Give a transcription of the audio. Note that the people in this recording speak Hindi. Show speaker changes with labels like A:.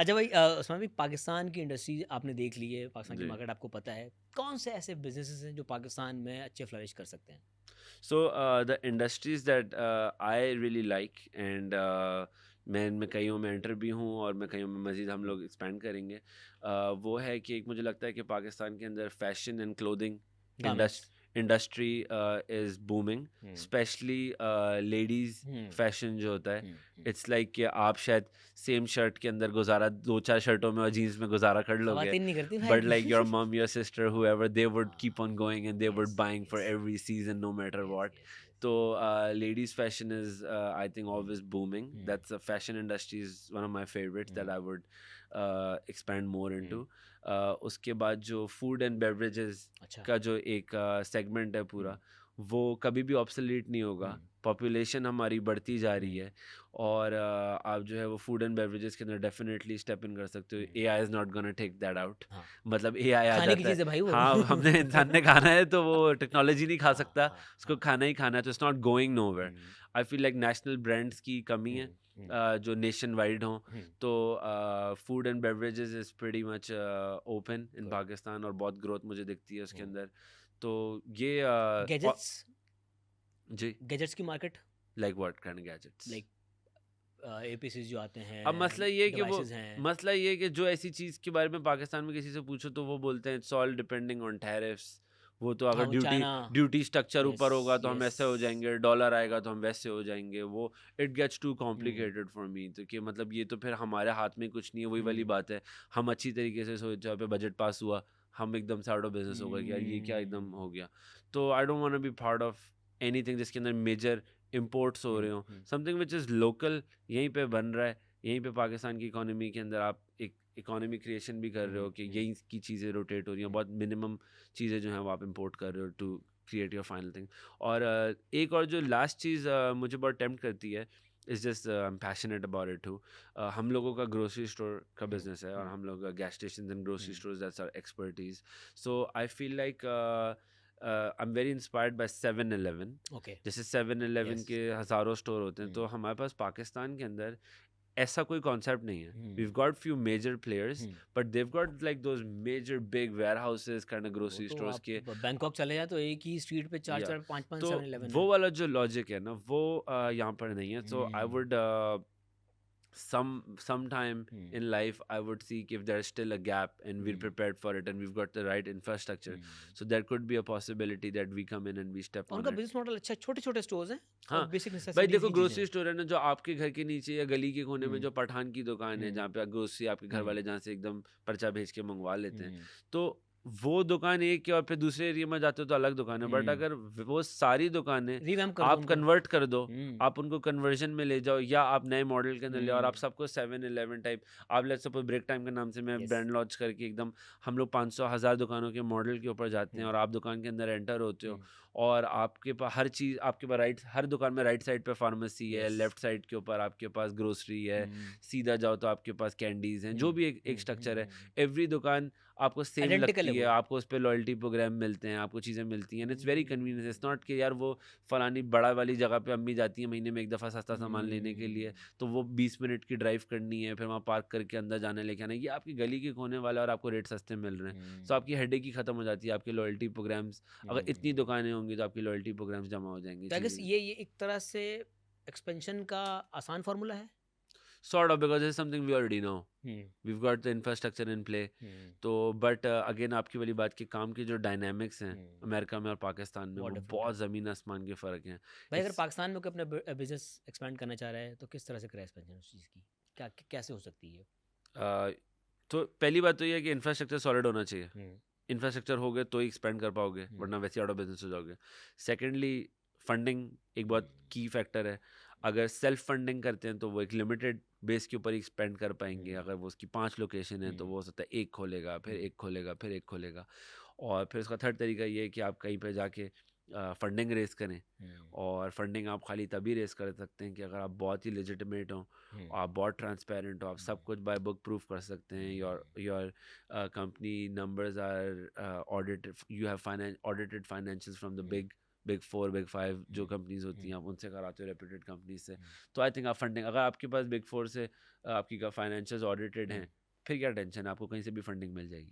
A: अच्छा भाई, उसमें भी पाकिस्तान की इंडस्ट्री आपने देख ली है, पाकिस्तान की
B: जी।
A: मार्केट आपको पता है। कौन से ऐसे बिजनेसेस हैं जो पाकिस्तान में अच्छे फ्लरिश कर सकते हैं?
B: So the industries that I really like and मैं इनमें कईयों में एंटर भी हूँ और मैं कईयों में मज़ीद हम लोग एक्सपेंड करेंगे। वो है कि एक मुझे लगता है कि पाकिस्तान के अंदर fashion and clothing
A: garments.
B: Industry is booming,
A: hmm.
B: Specially ladies
A: hmm.
B: Fashion जो होता है।
A: हम्म।
B: इट्स लाइक कि आप शायद सेम शर्ट के अंदर गुजारा 2-4 शर्टों में और जीन्स में गुजारा कर लोगे,
A: खवातीन नहीं करती
B: but
A: भाई।
B: like your mom, your sister, whoever, they would keep
A: हाँ।
B: on going and they would
A: yes
B: buying for
A: yes
B: every season no matter
A: yes
B: what.
A: Yes yes.
B: So ladies fashion is I think
A: hmm.
B: always booming.
A: Hmm.
B: That's the fashion industry is one of my favorites that
A: hmm.
B: I would expand more
A: hmm.
B: into. उसके बाद जो food and beverages
A: अच्छा।
B: का जो एक सेगमेंट है
A: हम्म।
B: पूरा, वो कभी भी ऑब्सोलीट नहीं होगा।
A: हम्म।
B: पॉपुलेशन हमारी बढ़ती जा रही
A: हम्म।
B: है और आप जो है वो फूड एंड बेवरेजेस के अंदर डेफिनेटली स्टेप इन कर सकते हो।
A: Hmm.
B: AI is not gonna take that out.
A: हाँ,
B: मतलब एआई आ
A: खाने की
B: जाता है,
A: चीज़ है भाई वो।
B: हाँ, हमने इंसान ने खाना है तो वो टेक्नोलॉजी नहीं खा
A: हाँ
B: सकता,
A: हाँ
B: उसको
A: हाँ।
B: खाना ही खाना है, तो it's not going nowhere.
A: Hmm.
B: I feel like national brands की कमी है
A: हम्म। हम्म।
B: जो नेशन वाइड हों।
A: हम्म।
B: तो food and beverages is pretty much open in
A: good.
B: Pakistan और बहुत ग्रोथ मुझे दिखती है उसके
A: हम्म।
B: अंदर। तो ये
A: गैजेट्स।
B: जी,
A: गैजेट्स की market,
B: like what kind of gadgets?
A: Like APCs जो आते
B: अब
A: हैं,
B: मसला ये है कि वो
A: डिवाइसेस हैं।
B: मसला ये है कि जो ऐसी चीज़ के बारे में पाकिस्तान में किसी से पूछो तो वो बोलते हैं it's all depending on tariffs. वो तो
A: हाँ,
B: अगर
A: वो
B: duty
A: China.
B: Duty structure
A: yes
B: ऊपर होगा तो हम
A: यस।
B: ऐसे हो जाएंगे, डॉलर आएगा तो हम वैसे हो जाएंगे। वो it gets to
A: hmm.
B: Complicated for me. तो कि मतलब ये तो फिर हमारे हाथ में कुछ नहीं है। वही वाली
A: हम्म।
B: बात है, हम अच्छी तरीके से सोच जहाँ पे बजट पास हुआ, हम एकदम से आउट ऑफ बिजनेस हो गए कि यार ये क्या एकदम
A: हम्म।
B: हो गया। तो I don't want to be part of anything जिसके अंदर मेजर इम्पोर्ट्स हो रहे हो।
A: Hmm.
B: Something which is local, यहीं पे बन रहा है, यहीं पे पाकिस्तान की इकोनॉमी के अंदर आप एक इकोनॉमी क्रिएशन भी कर रहे हो कि यहीं की चीज़ें रोटेट हो रही हैं। बहुत मिनिमम चीज़ें जो हैं वो आप इंपोर्ट कर रहे हो to create your final thing. और एक और जो लास्ट चीज़ मुझे बहुत टेम्प्ट करती है, is just I am passionate about it too. हम लोगों का ग्रोसरी स्टोर का बिजनेस है और हम लोग gas station and grocery stores, that's our expertise. So I feel like I am very inspired by 7-Eleven।
A: Okay.
B: जैसे 7-Eleven
A: यस।
B: के हज़ारों स्टोर होते हैं, तो हमारे पास पाकिस्तान के अंदर ऐसा कोई कॉन्सेप्ट नहीं है। We have got few major players but they have got like those major big warehouses kind of
A: वो
B: ग्रोसरी
A: तो
B: स्टोर्स
A: आप
B: के।
A: बैंकॉक चले जाए तो एक ही स्ट्रीट पे चार
B: या
A: चार पांच पांच
B: तो
A: 7-Eleven
B: वो
A: है।
B: वाला जो लॉजिक है ना वो यहाँ पर नहीं है। So I
A: hmm.
B: Would sometime
A: hmm.
B: in life I would see if there's still a gap and we're
A: hmm.
B: prepared for it and we've got the right infrastructure.
A: Hmm.
B: So there could be a possibility that we come in and we step
A: और
B: on
A: उनका
B: it.
A: बिजनेस मॉडल अच्छा है, छोटे छोटे स्टोर्स हैं और
B: हाँ,
A: बेसिक
B: भाई
A: नेसेसिटीज
B: देखो
A: की चीजें
B: ग्रोसरी
A: हैं।
B: स्टोर है ना जो आपके घर के नीचे या गली के कोने में
A: हम्म।
B: जो पठान की दुकान है
A: हम्म।
B: जहाँ पे ग्रोसरी आपके घर
A: हम्म।
B: वाले जहाँ से एकदम पर्चा भेज के मंगवा लेते हैं।
A: हम्म।
B: तो वो दुकान एक है और फिर दूसरे एरिया में जाते हो तो अलग दुकान है। बट
A: हम्म।
B: अगर वो सारी दुकानें
A: रिवैम्प कर दो
B: आप
A: उनको।
B: कन्वर्ट कर दो,
A: हम्म।
B: आप उनको कन्वर्जन में ले जाओ या आप नए मॉडल के अंदर ले आओ और
A: हम्म।
B: आप सबको 7-Eleven टाइप, आप लेट्स सपोज ब्रेक टाइम के नाम से मैं
A: यस।
B: ब्रांड लॉन्च करके एकदम हम लोग 500,000 दुकानों के मॉडल के ऊपर जाते हैं
A: हम्म।
B: और आप दुकान के अंदर एंटर होते हो
A: हम्म।
B: और आपके पास हर चीज़ आपके पास राइट, हर दुकान में राइट साइड पे फार्मेसी है,
A: यस।
B: लेफ्ट साइड के ऊपर आपके पास ग्रोसरी है,
A: हम्म।
B: सीधा जाओ तो आपके पास कैंडीज़ हैं, जो भी एक स्ट्रक्चर है। एवरी दुकान आपको सेम
A: आइडेंटिकल है
B: लगती है,
A: वो।
B: आपको उस पे लॉयल्टी प्रोग्राम मिलते हैं, आपको चीज़ें मिलती हैं and it's very convenient.
A: Hmm.
B: It's not कि यार वो फलानी बड़ा वाली जगह पे अम्मी जाती है महीने में एक दफ़ा सस्ता सामान लेने के लिए,
A: हम्म।
B: तो वो 20 मिनट की ड्राइव करनी है, फिर वहाँ पार्क करके अंदर जाना लेके आना है। ये आपकी गली के कोने वाला है और आपको रेट सस्ते मिल रहे हैं। सो
A: हम्म।
B: आपकी हेडेक ही खत्म हो जाती है, आपके लॉयल्टी प्रोग्राम्स अगर इतनी
A: हम्म।
B: दुकानें होंगी तो आपकी लॉयल्टी प्रोग्राम्स जमा हो जाएँगे,
A: तो आई गेस
B: चीज़ें
A: ये एक तरह से एक्सपेंशन का आसान फार्मूला है।
B: Sort of because this is something we already know.
A: Hmm.
B: We have got the infrastructure in play.
A: Hmm.
B: तो बट अगेन आपकी वाली बात कि काम के जो डायनामिक्स हैं
A: हम्म।
B: अमेरिका में और पाकिस्तान में
A: बहुत
B: वो
A: डिफरेंट है।
B: बहुत ज़मीन आसमान के फ़र्क हैं।
A: भाई अगर
B: इट्स
A: पाकिस्तान में कोई अपना बिजनेस एक्सपेंड करना चाह रहा है तो किस तरह से करे एक्सपेंशन उस चीज़ की, क्या कैसे हो सकती है?
B: तो पहली बात तो ये है कि इंफ्रास्ट्रक्चर सॉलिड होना चाहिए।
A: हम्म।
B: इंफ्रास्ट्रक्चर हो गए तो ही एक्सपेंड कर पाओगे,
A: हम्म।
B: वरना वैसे आउट ऑफ बिजनेस हो जाओगे। सेकेंडली फंडिंग एक बहुत
A: हम्म।
B: की फैक्टर है। अगर सेल्फ फंडिंग करते हैं तो वो एक लिमिटेड बेस के ऊपर ही एक्सपेंड कर पाएंगे।
A: हम्म।
B: अगर वो उसकी 5 लोकेशन है तो वो हो सकता है एक खोलेगा, फिर
A: हम्म।
B: एक खोलेगा, फिर एक खोलेगा। और फिर उसका थर्ड तरीका ये है कि आप कहीं पे जाके फंडिंग रेस करें।
A: हम्म।
B: और फंडिंग आप खाली तभी रेस कर सकते हैं कि अगर आप बहुत ही लेजिटिमेट हो,
A: हम्म।
B: आप बहुत ट्रांसपेरेंट हो, आप सब
A: हम्म।
B: कुछ बाय बुक प्रूफ कर सकते हैं। Your your company numbers are audited, you have audited financials from the
A: hmm.
B: big big 4 big 5 जो कंपनीज होती हैं, आप उनसे कराते हो रेप्यूटेड कंपनीज से, तो आई थिंक आप फंडिंग, अगर आपके पास बिग 4 से आपकी का फाइनेंशियल्स ऑडिटेड हैं, फिर क्या टेंशन है, आपको कहीं से भी फंडिंग मिल जाएगी।